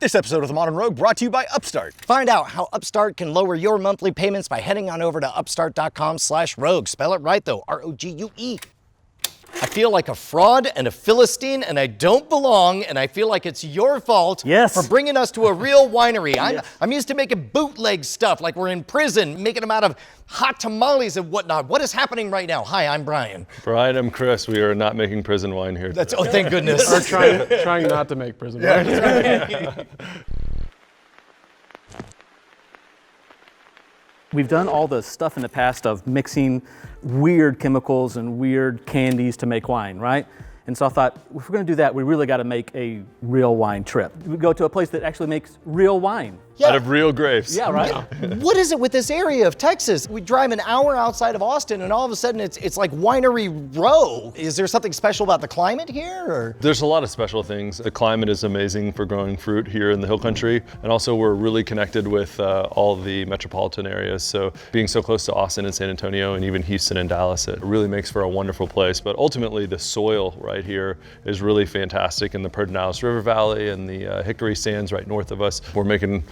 This episode of The Modern Rogue brought to you by Upstart. Find out how Upstart can lower your monthly payments by heading on over to upstart.com/rogue. Spell it right though, R-O-G-U-E. I feel like a fraud and a Philistine, and I don't belong, and I feel like it's your fault for bringing us to a real winery. I'm used to making bootleg stuff, like we're in prison, making them out of hot tamales and whatnot. What is happening right now? Hi, I'm Brian. Brian, I'm Chris. We are not making prison wine here. Oh, thank goodness. Or trying not to make prison wine. Right. We've done all the stuff in the past of mixing weird chemicals and weird candies to make wine, right? And so I thought, if we're gonna do that, we really gotta make a real wine trip. We go to a place that actually makes real wine. Yeah. Out of real grapes. Yeah, right? What is it with this area of Texas? We drive an hour outside of Austin and all of a sudden it's like winery row. Is there something special about the climate here? Or? There's a lot of special things. The climate is amazing for growing fruit here in the Hill Country. And also we're really connected with all the metropolitan areas. So being so close to Austin and San Antonio and even Houston and Dallas, it really makes for a wonderful place. But ultimately the soil right here is really fantastic in the Pedernales River Valley and the Hickory Sands right north of us. We're making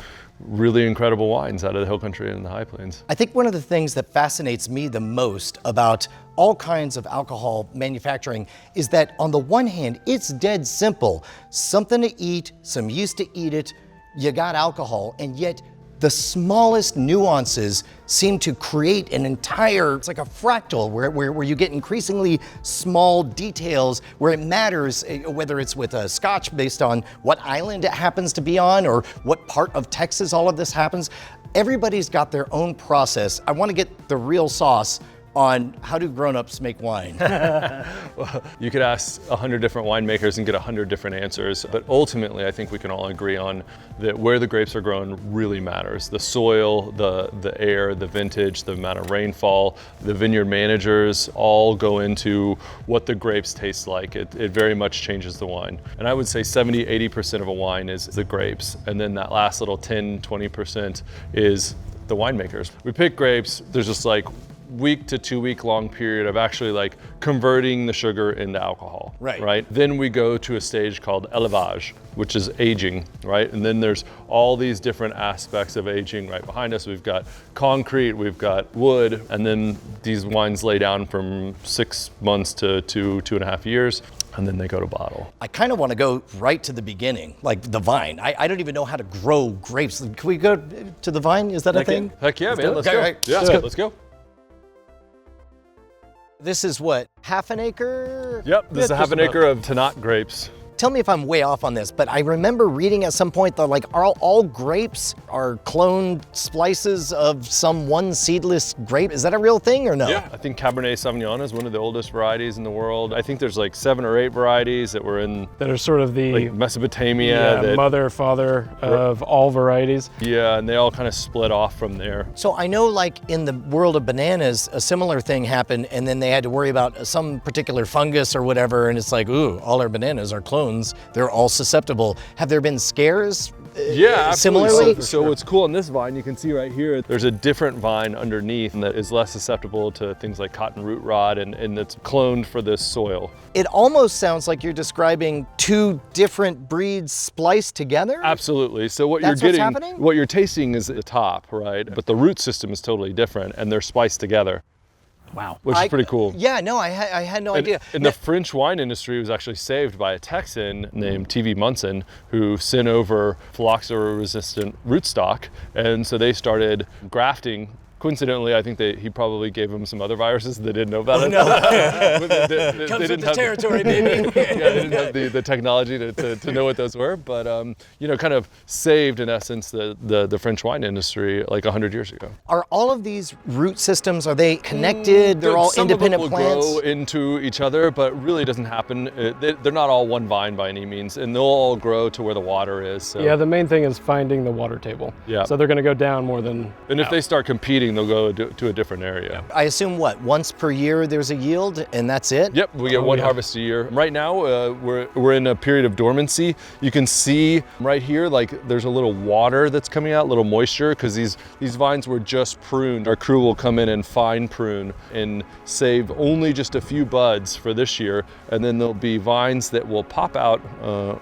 really incredible wines out of the Hill Country and the High Plains. I think one of the things that fascinates me the most about all kinds of alcohol manufacturing is that on the one hand, it's dead simple. Something to eat, some yeast to eat it, you got alcohol, and yet the smallest nuances seem to create an entire, it's like a fractal where you get increasingly small details where it matters, whether it's with a scotch based on what island it happens to be on or what part of Texas all of this happens. Everybody's got their own process. I want to get the real sauce on how do grown-ups make wine. Well, you could ask 100 different winemakers and get 100 different answers, but ultimately I think we can all agree on that where the grapes are grown really matters. The soil, the air, the vintage, the amount of rainfall, the vineyard managers all go into what the grapes taste like. It very much changes the wine. And I would say 70-80% of a wine is the grapes, and then that last little 10-20% is the winemakers. We pick grapes, there's just like week to 2 week long period of actually like converting the sugar into alcohol, right? Then we go to a stage called élevage, which is aging, right? And then there's all these different aspects of aging right behind us. We've got concrete, we've got wood, and then these wines lay down from 6 months to 2.5 years. And then they go to bottle. I kind of want to go right to the beginning, like the vine. I don't even know how to grow grapes. Can we go to the vine? Is that a thing? Heck yeah, man, let's go. Right. Yeah, let's go. This is what, half an acre? Yep, this is a half an acre of Tannat grapes. Tell me if I'm way off on this, but I remember reading at some point that like all grapes are cloned splices of some one seedless grape. Is that a real thing or no? Yeah, I think Cabernet Sauvignon is one of the oldest varieties in the world. I think there's like 7 or 8 varieties that were in that are sort of the like Mesopotamia. Mother, father of all varieties. Yeah, and they all kind of split off from there. So I know like in the world of bananas, a similar thing happened and then they had to worry about some particular fungus or whatever, and it's like, ooh, all our bananas are clones. They're all susceptible. Have there been scares? Yeah, similarly? So what's cool on this vine, you can see right here, there's a different vine underneath that is less susceptible to things like cotton root rot and it's cloned for this soil. It almost sounds like you're describing 2 different breeds spliced together? Absolutely. So what That's you're getting, what's happening? what you're tasting is at the top, right? But the root system is totally different and they're spliced together. Wow. Which is pretty cool. Yeah, no, I had no idea. And the French wine industry was actually saved by a Texan named T.V. Munson, who sent over phylloxera-resistant rootstock. And so they started grafting. Coincidentally, I think he probably gave them some other viruses they didn't know about it. No. they Comes didn't with the territory, baby. They didn't have the technology to know what those were, but kind of saved in essence the French wine industry like 100 years ago. Are all of these root systems, are they connected? They're all independent Some of them plants? will grow into each other, but really doesn't happen. They're not all one vine by any means, and they'll all grow to where the water is. So. Yeah, the main thing is finding the water table. Yeah. So they're going to go down more than And if they start competing, harvesting, they'll go to a different area. I assume once per year there's a yield and that's it? Yep, we get one harvest a year. Right now, we're in a period of dormancy. You can see right here, like there's a little water that's coming out, a little moisture, because these vines were just pruned. Our crew will come in and fine prune and save only just a few buds for this year, and then there'll be vines that will pop out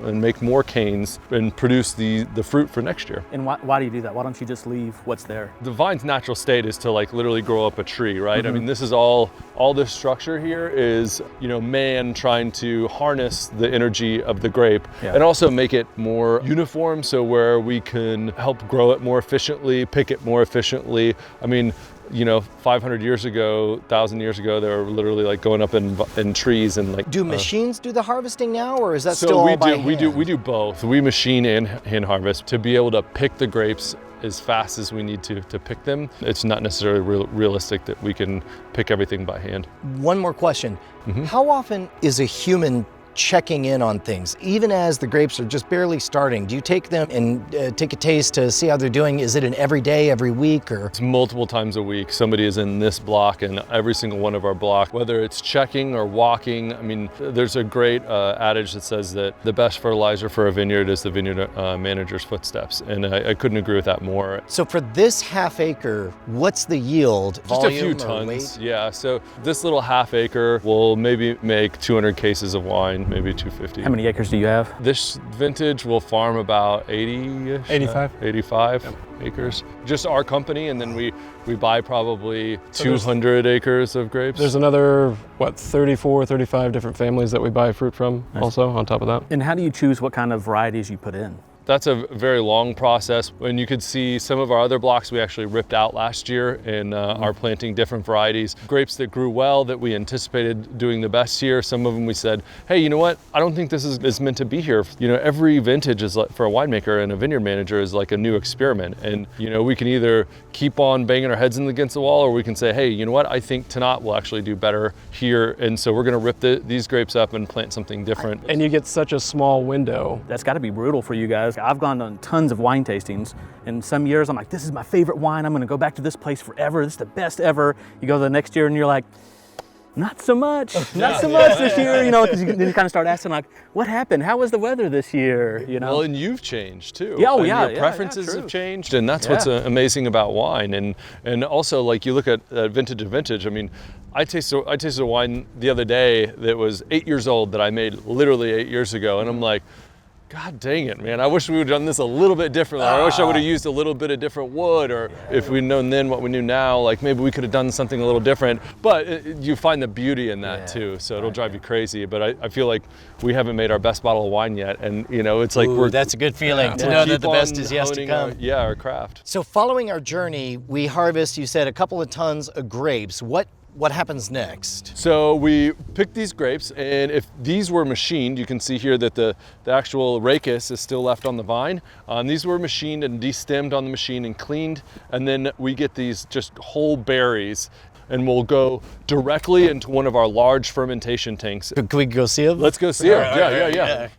and make more canes and produce the fruit for next year. And why do you do that? Why don't you just leave what's there? The vine's natural state is to like literally grow up a tree, right? I mean, this is all this structure here is, man trying to harness the energy of the grape and also make it more uniform, so where we can help grow it more efficiently, pick it more efficiently. I mean, 500 years ago, 1,000 years ago, they were literally like going up in trees and like. Do machines do the harvesting now, or is that still all by hand? We do both. We machine and hand harvest to be able to pick the grapes as fast as we need to pick them. It's not necessarily realistic that we can pick everything by hand. One more question. How often is a human checking in on things, even as the grapes are just barely starting? Do you take them and take a taste to see how they're doing? Is it an every day, every week, or? It's multiple times a week. Somebody is in this block and every single one of our block, whether it's checking or walking. I mean, there's a great adage that says that the best fertilizer for a vineyard is the vineyard manager's footsteps, and I couldn't agree with that more. So for this half acre, what's the yield? Just a few tons. Yeah, so this little half acre will maybe make 200 cases of wine, maybe 250. How many acres do you have? This vintage will farm about 80-ish. 85 acres. Just our company, and then we buy probably 200 acres of grapes. There's another, 34, 35 different families that we buy fruit from also on top of that. And how do you choose what kind of varieties you put in? That's a very long process. When you could see some of our other blocks we actually ripped out last year and are planting different varieties. Grapes that grew well, that we anticipated doing the best here. Some of them we said, hey, you know what? I don't think this is meant to be here. Every vintage is like, for a winemaker and a vineyard manager, is like a new experiment. And we can either keep on banging our heads against the wall, or we can say, hey, you know what? I think Tanat will actually do better here. And so we're gonna rip these grapes up and plant something different. And you get such a small window. That's gotta be brutal for you guys. I've gone on tons of wine tastings, and some years I'm like, this is my favorite wine. I'm gonna go back to this place forever. This is the best ever. You go the next year and you're like, not so much, not so much this year, because then you kind of start asking like, what happened? How was the weather this year? Well, and you've changed too. Yeah, your preferences have changed, and that's what's amazing about wine. And also, like, you look at vintage to vintage. I mean, I tasted a wine the other day that was 8 years old that I made literally 8 years ago, and I'm like, God dang it, man. I wish we would have done this a little bit differently. I wish I would have used a little bit of different wood, or if we'd known then what we knew now, like maybe we could have done something a little different. But you find the beauty in that too, so it'll drive you crazy. But I feel like we haven't made our best bottle of wine yet, and it's like that's a good feeling to know that the best is yet to come. Our craft. So following our journey, we harvest, you said, a couple of tons of grapes. What happens next? So we pick these grapes, and if these were machined, you can see here that the actual rachis is still left on the vine. These were machined and destemmed on the machine and cleaned, and then we get these just whole berries, and we'll go directly into one of our large fermentation tanks. Can we go see them? Let's go see them. Yeah.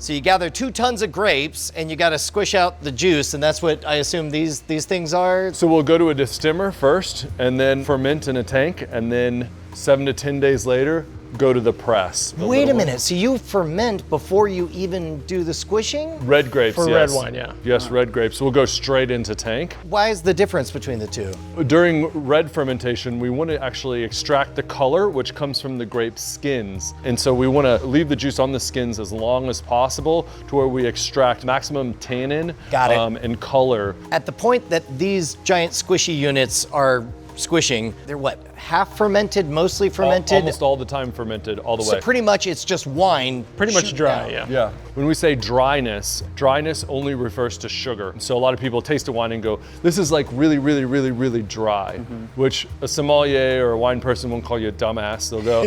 So you gather 2 tons of grapes and you got to squish out the juice, and that's what I assume these things are? So we'll go to a destemmer first and then ferment in a tank, and then 7 to 10 days later, go to the press. Wait a minute, so you ferment before you even do the squishing? Red grapes, For yes. red wine, yeah. Yes, red grapes. We'll go straight into tank. Why is the difference between the two? During red fermentation, we want to actually extract the color, which comes from the grape skins. And so we want to leave the juice on the skins as long as possible to where we extract maximum tannin and color. At the point that these giant squishy units are squishing, they're half fermented, mostly fermented? Almost all the time fermented, all the way. So pretty much it's just wine. Pretty much dry, Yeah. When we say dryness only refers to sugar. So a lot of people taste a wine and go, this is like really, really, really, really dry, which a sommelier or a wine person won't call you a dumbass. They'll go,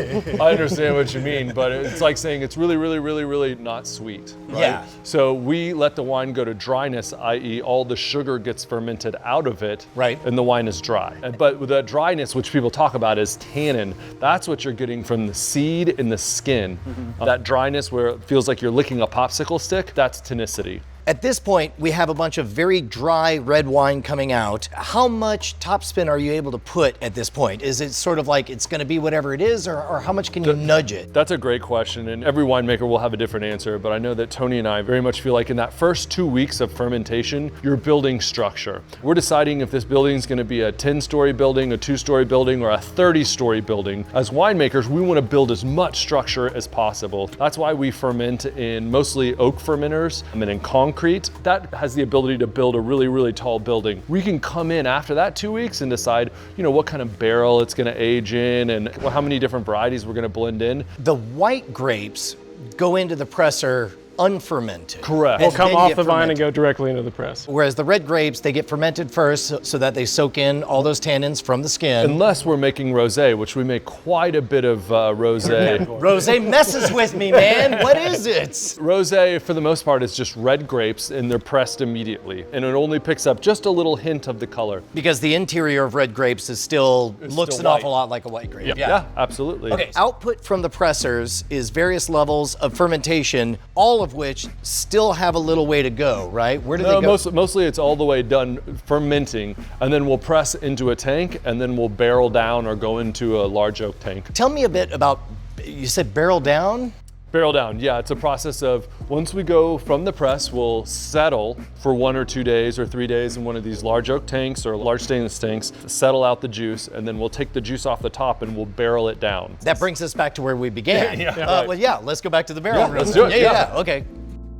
I understand what you mean, but it's like saying it's really, really, really, really not sweet, right? Yeah. So we let the wine go to dryness, i.e. all the sugar gets fermented out of it, right, and the wine is dry. But with that dryness, which people talk about as tannin, that's what you're getting from the seed and the skin. That dryness where it feels like you're licking a popsicle stick, that's tannicity. At this point, we have a bunch of very dry red wine coming out. How much topspin are you able to put at this point? Is it sort of like it's going to be whatever it is, or how much can you nudge it? That's a great question, and every winemaker will have a different answer, but I know that Tony and I very much feel like in that first 2 weeks of fermentation, you're building structure. We're deciding if this building is going to be a 10-story building, a 2-story building, or a 30-story building. As winemakers, we want to build as much structure as possible. That's why we ferment in mostly oak fermenters and in concrete. That has the ability to build a really, really tall building. We can come in after that 2 weeks and decide, what kind of barrel it's going to age in and how many different varieties we're going to blend in. The white grapes go into the presser unfermented. Correct. Will And come then off get the vine and fermented. go directly into the press. Whereas the red grapes, they get fermented first so that they soak in all those tannins from the skin. Unless we're making rosé, which we make quite a bit of rosé. Rosé messes with me, man. What is it? Rosé, for the most part, is just red grapes and they're pressed immediately. And it only picks up just a little hint of the color. Because the interior of red grapes is looks still an white. awful lot like a white grape. Yeah, absolutely. Okay, output from the pressers is various levels of fermentation, all of which still have a little way to go, right? Where do they go? Mostly it's all the way done fermenting, and then we'll press into a tank, and then we'll barrel down or go into a large oak tank. Tell me a bit about, you said barrel down? Barrel down, yeah, it's a process of once we go from the press, we'll settle for 1 or 2 days or 3 days in one of these large oak tanks or large stainless tanks, settle out the juice, and then we'll take the juice off the top and we'll barrel it down. That brings us back to where we began. Right. Well, yeah, let's go back to the barrel. Yeah, let's do it, Yeah, okay.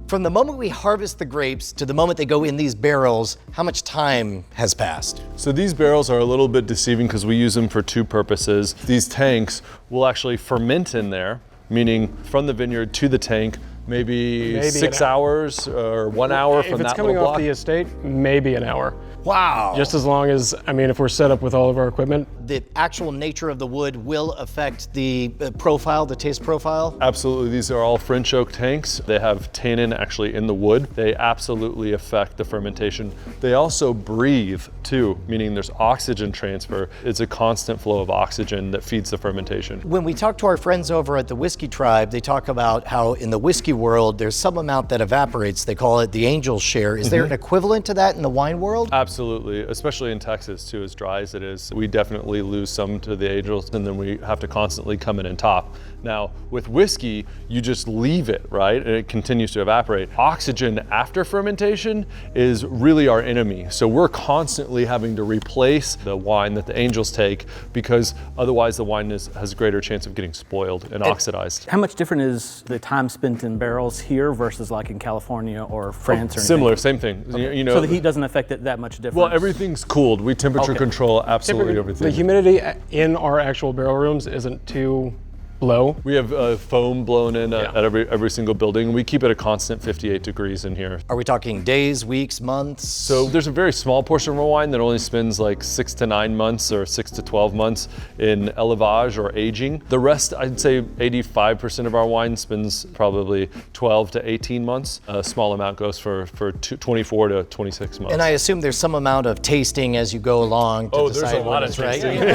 From the moment we harvest the grapes to the moment they go in these barrels, how much time has passed? So these barrels are a little bit deceiving because we use them for 2 purposes. These tanks will actually ferment in there, meaning from the vineyard to the tank, maybe 6 hours or 1 hour from that little block. If it's coming off the estate, maybe an hour. Wow. Just as long as, if we're set up with all of our equipment. The actual nature of the wood will affect the profile, the taste profile? Absolutely, these are all French oak tanks. They have tannin actually in the wood. They absolutely affect the fermentation. They also breathe too, meaning there's oxygen transfer. It's a constant flow of oxygen that feeds the fermentation. When we talk to our friends over at the Whiskey Tribe, they talk about how in the whiskey world, there's some amount that evaporates. They call it the angel's share. Is there an equivalent to that in the wine world? Absolutely, especially in Texas too, as dry as it is. We definitely lose some to the angels, and then we have to constantly come in and top. Now, with whiskey, you just leave it, right? And it continues to evaporate. Oxygen after fermentation is really our enemy. So we're constantly having to replace the wine that the angels take because otherwise the wine has a greater chance of getting spoiled and oxidized. How much different is the time spent in barrels here versus like in California or France or anything? Similar, same thing. Okay. You know, so the heat doesn't affect it that much different? well, everything's cooled. We temperature Okay. control absolutely everything. The humidity in our actual barrel rooms isn't too low. We have foam blown in at every single building. We keep it a constant 58 degrees in here. Are we talking days, weeks, months? So there's a very small portion of our wine that only spends like 6 to 9 months or 6 to 12 months in élevage or aging. The rest, I'd say 85% of our wine spends probably 12 to 18 months. A small amount goes for 24 to 26 months. And I assume there's some amount of tasting as you go along to there's decide a lot when of it's right. tasting.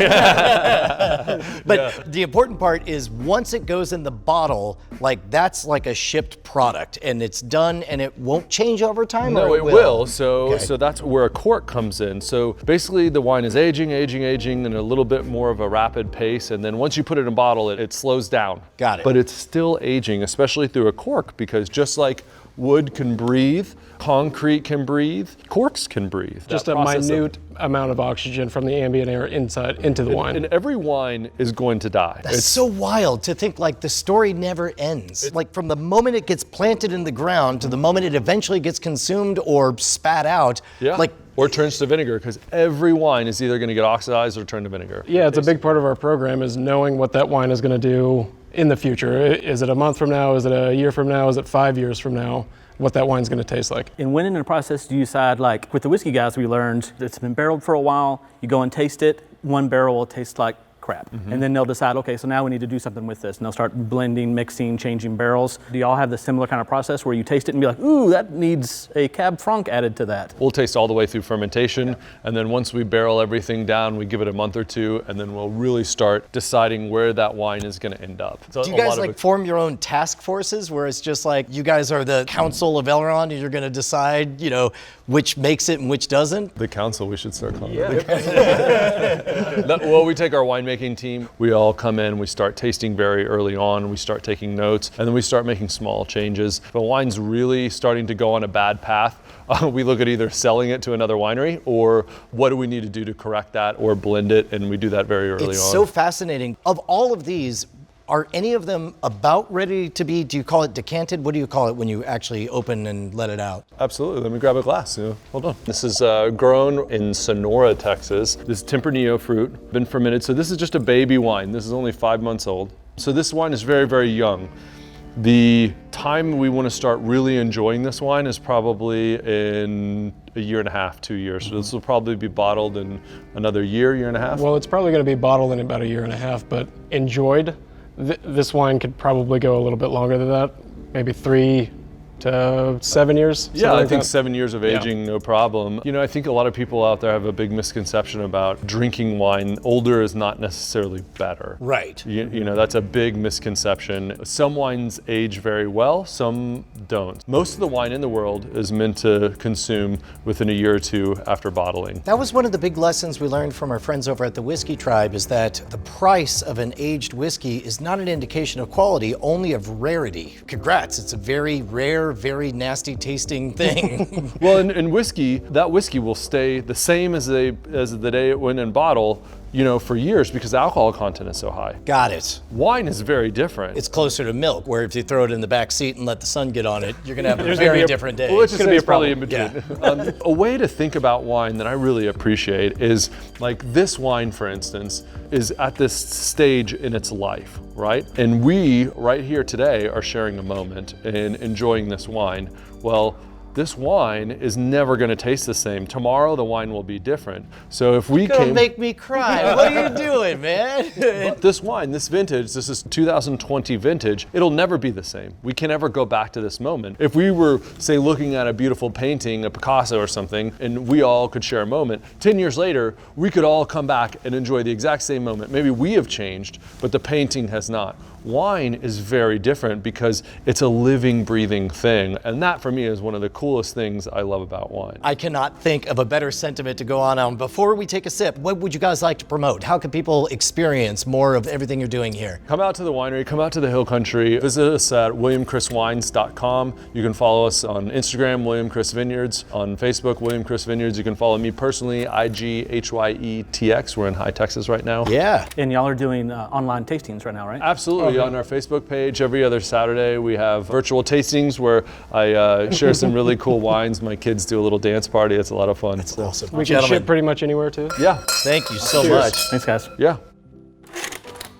But the important part is once it goes in the bottle, like that's like a shipped product and it's done and it won't change over time? No, or it will. So Okay. that's where a cork comes in. So basically the wine is aging in a little bit more of a rapid pace. And then once you put it in a bottle, it slows down. Got it. But it's still aging, especially through a cork, because just like wood can breathe, concrete can breathe, corks can breathe. Just That a process of- minute amount of oxygen from the ambient air inside into the wine. And every wine is going to die. That's so wild to think like the story never ends. Like from the moment it gets planted in the ground to the moment it eventually gets consumed or spat out. Like or turns to vinegar, because every wine is either going to get oxidized or turn to vinegar. Yeah, it's a big part of our program is knowing what that wine is going to do in the future. Is it a month from now? Is it a year from now? Is it 5 years from now? What that wine's going to taste like. And when in the process do you decide, like with the whiskey guys, we learned it's been barreled for a while, you go and taste it, one barrel will taste like crap. And then they'll decide, okay, so now we need to do something with this. And they'll start blending, mixing, changing barrels. Do y'all have the similar kind of process where you taste it and be like, ooh, that needs a Cab Franc added to that? We'll taste all the way through fermentation, and then once we barrel everything down, we give it a month or two, and then we'll really start deciding where that wine is going to end up. So Do you guys like form your own task forces where it's just like you guys are the council of Elrond and you're going to decide, you know, which makes it and which doesn't? The council, we should start calling it. Well, we take our winemaking team, we all come in, we start tasting very early on, we start taking notes, and then we start making small changes. If a wine's really starting to go on a bad path, we look at either selling it to another winery or what do we need to do to correct that or blend it, and we do that very early on. It's so fascinating. Of all of these, are any of them about ready to be, do you call it decanted? What do you call it when you actually open and let it out? Absolutely, let me grab a glass. Hold on. This is grown in Sonora, Texas. This is Tempranillo fruit, been fermented. So this is just a baby wine. This is only 5 months old. So this wine is very, very young. The time we want to start really enjoying this wine is probably in a year and a half, 2 years. So this will probably be bottled in another year and a half. Well, it's probably going to be bottled in about a year and a half, but enjoyed, this wine could probably go a little bit longer than that, maybe 3 to 7 years. Yeah, I think that. 7 years of aging, no problem. You know, I think a lot of people out there have a big misconception about drinking wine. Older is not necessarily better. Right. You know, that's a big misconception. Some wines age very well, some don't. Most of the wine in the world is meant to consume within a year or two after bottling. That was one of the big lessons we learned from our friends over at the Whiskey Tribe, is that the price of an aged whiskey is not an indication of quality, only of rarity. Congrats, it's a very rare, very nasty tasting thing. Well, in whiskey, that whiskey will stay the same as the day it went in bottle, you know, for years because the alcohol content is so high. Got it. Wine is very different. It's closer to milk, where if you throw it in the back seat and let the sun get on it, you're gonna have a very different day. Well, let's just say be a it's probably in problem. between. A way to think about wine that I really appreciate is like this wine, for instance, is at this stage in its life, right? And we, right here today, are sharing a moment and enjoying this wine. Well, this wine is never going to taste the same. Tomorrow, the wine will be different. So if we Don't make me cry. What are you doing, man? This wine, this vintage, this is 2020 vintage, it'll never be the same. We can never go back to this moment. If we were, say, looking at a beautiful painting, a Picasso or something, and we all could share a moment, 10 years later, we could all come back and enjoy the exact same moment. Maybe we have changed, but the painting has not. Wine is very different because it's a living, breathing thing. And that, for me, is one of the coolest things I love about wine. I cannot think of a better sentiment to go on. Before we take a sip, what would you guys like to promote? How can people experience more of everything you're doing here? Come out to the winery, come out to the Hill Country, visit us at williamchriswines.com. You can follow us on Instagram, William Chris Vineyards, on Facebook, William Chris Vineyards. You can follow me personally, IGHYETX. We're in High Texas right now. Yeah. And y'all are doing online tastings right now, right? Absolutely. On our Facebook page, every other Saturday, we have virtual tastings where I share some really cool wines. My kids do a little dance party. It's a lot of fun. That's awesome. We can ship pretty much anywhere too. Yeah. Thank you so Cheers. much. Thanks, guys. Yeah.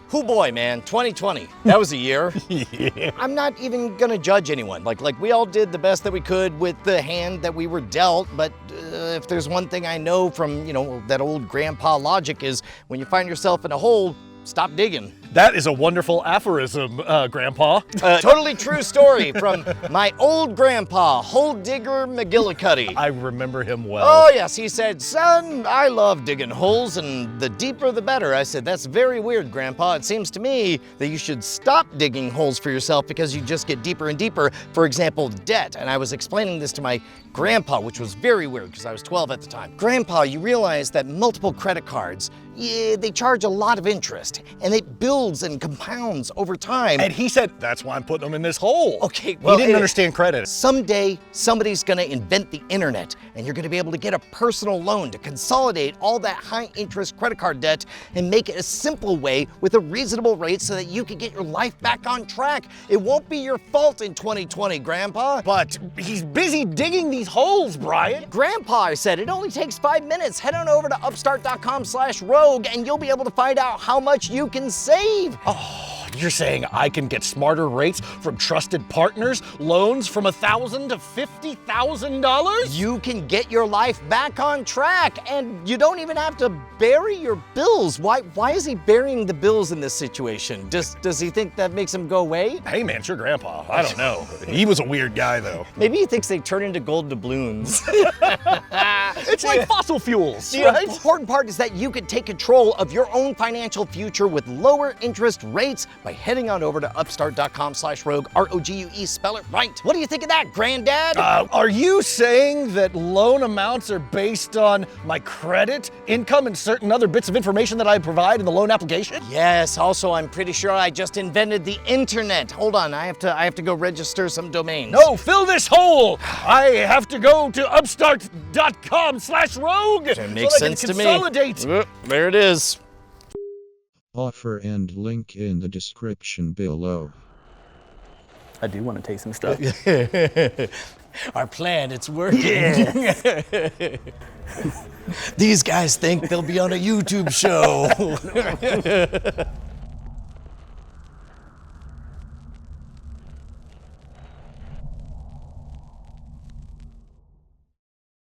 Hoo boy, man, 2020. That was a year. Yeah. I'm not even gonna judge anyone. Like we all did the best that we could with the hand that we were dealt, but if there's one thing I know from, you know, that old grandpa logic is when you find yourself in a hole, stop digging. That is a wonderful aphorism, Grandpa. Totally true story from my old grandpa, Hole Digger McGillicuddy. I remember him well. Oh yes, he said, son, I love digging holes and the deeper the better. I said, that's very weird, Grandpa. It seems to me that you should stop digging holes for yourself because you just get deeper and deeper. For example, debt. And I was explaining this to my grandpa, which was very weird because I was 12 at the time. Grandpa, you realize that multiple credit cards, they charge a lot of interest and it builds and compounds over time. And he said, that's why I'm putting them in this hole. Okay, Well, he didn't understand credit. Someday, somebody's gonna invent the internet and you're gonna be able to get a personal loan to consolidate all that high interest credit card debt and make it a simple way with a reasonable rate so that you can get your life back on track. It won't be your fault in 2020, Grandpa. But he's busy digging these holes, Brian. Grandpa, I said, it only takes 5 minutes. Head on over to upstart.com/rogue and you'll be able to find out how much you can save. Oh, You're saying I can get smarter rates from trusted partners, loans from $1,000 to $50,000? You can get your life back on track, and you don't even have to bury your bills. Why is he burying the bills in this situation? Does he think that makes him go away? Hey man, it's your grandpa. I don't know. He was a weird guy though. Maybe he thinks they turn into gold doubloons. It's like fossil fuels, The right? important part is that you can take control of your own financial future with lower interest rates by heading on over to upstart.com/rogue, R-O-G-U-E, spell it right. What do you think of that, Granddad? Are you saying that loan amounts are based on my credit, income, and certain other bits of information that I provide in the loan application? Yes, also I'm pretty sure I just invented the internet. Hold on, I have to go register some domains. No, fill this hole! I have to go to upstart.com/rogue Makes so sense I can to me. consolidate. There it is. Offer and link in the description below. I do want to taste some stuff. Our plan, it's working. These guys think they'll be on a YouTube show.